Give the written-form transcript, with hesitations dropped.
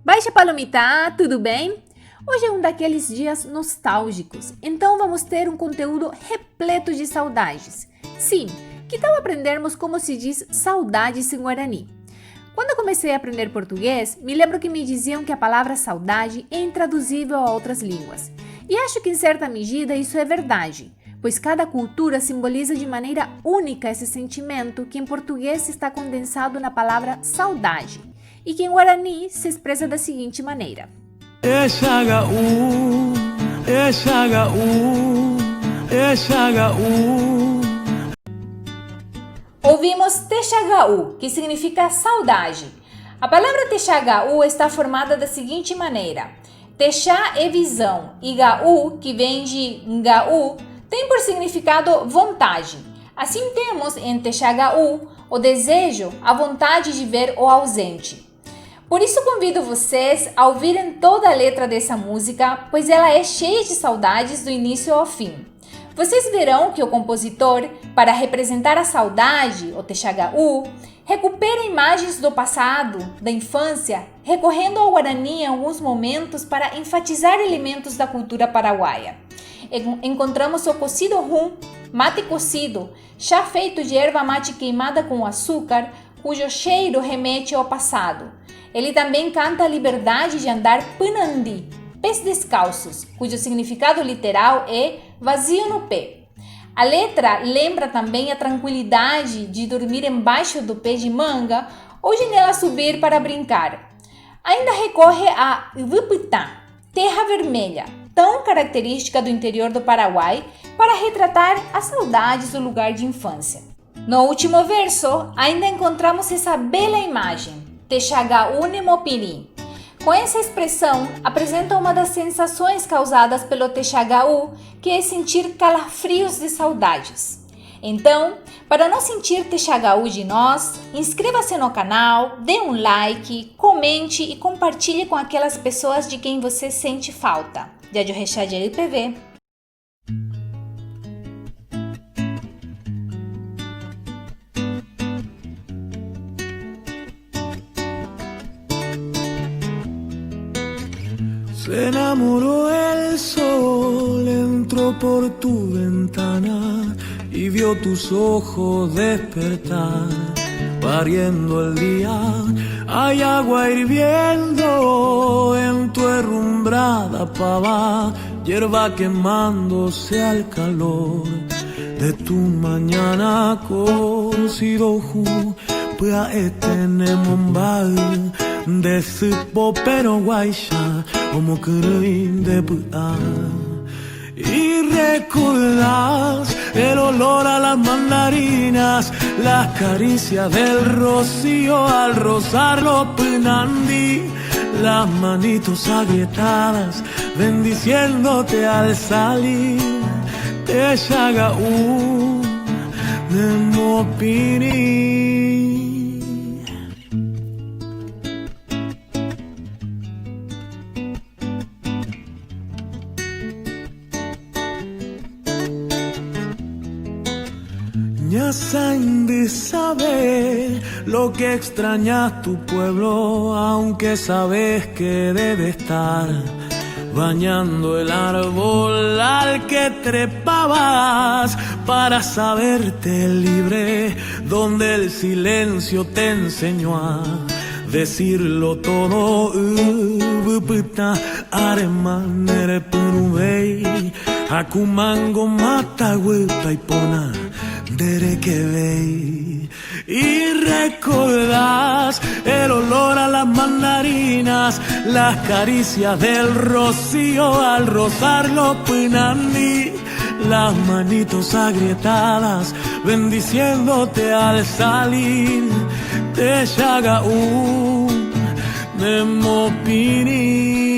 Baixa Palomita, tudo bem? Hoje é um daqueles dias nostálgicos, então vamos ter um conteúdo repleto de saudades. Sim, que tal aprendermos como se diz saudades em Guarani? Quando eu comecei a aprender português, me lembro que me diziam que a palavra saudade é intraduzível a outras línguas. E acho que em certa medida isso é verdade, pois cada cultura simboliza de maneira única esse sentimento que em português está condensado na palavra saudade, e que em Guarani se expressa da seguinte maneira. Ouvimos Texagaú, que significa saudade. A palavra Texagaú está formada da seguinte maneira. Texá é visão e gaú, que vem de ngaú, tem por significado vontade. Assim temos em Texagaú o desejo, a vontade de ver o ausente. Por isso convido vocês a ouvirem toda a letra dessa música, pois ela é cheia de saudades do início ao fim. Vocês verão que o compositor, para representar a saudade, o Texagaú, recupera imagens do passado, da infância, recorrendo ao Guarani em alguns momentos para enfatizar elementos da cultura paraguaia. Encontramos o cocido rum, mate cocido, chá feito de erva mate queimada com açúcar, cujo cheiro remete ao passado. Ele também canta a liberdade de andar panandi, pés descalços, cujo significado literal é vazio no pé. A letra lembra também a tranquilidade de dormir embaixo do pé de manga ou janela subir para brincar. Ainda recorre a Vupitã, terra vermelha, tão característica do interior do Paraguai, para retratar as saudades do lugar de infância. No último verso, ainda encontramos essa bela imagem, Texagaú Nemopiri. Com essa expressão, apresenta uma das sensações causadas pelo Texagaú, que é sentir calafrios de saudades. Então, para não sentir Texagaú de nós, inscreva-se no canal, dê um like, comente e compartilhe com aquelas pessoas de quem você sente falta. Diário Rechade LPV. Se enamoró el sol, entró por tu ventana y vio tus ojos despertar, pariendo el día. Hay agua hirviendo en tu herrumbrada pava, hierba quemándose al calor de tu mañana cocido ju, pua etenemombai. De supo pero guaysha como queréis de puta. Y recordás el olor a las mandarinas, las caricias del rocío al rozar los pinandí, las manitos agrietadas bendiciéndote al salir. Texagaú Nemopiri. Ya saben de saber lo que extrañas tu pueblo, aunque sabes que debe estar bañando el árbol al que trepabas para saberte libre, donde el silencio te enseñó a decirlo todo. Aremanere punubei, akumango mata huepa y pona. Y recordás el olor a las mandarinas, las caricias del rocío al rozar los pinandí, las manitos agrietadas bendiciéndote al salir. Texagaú Nemopiri.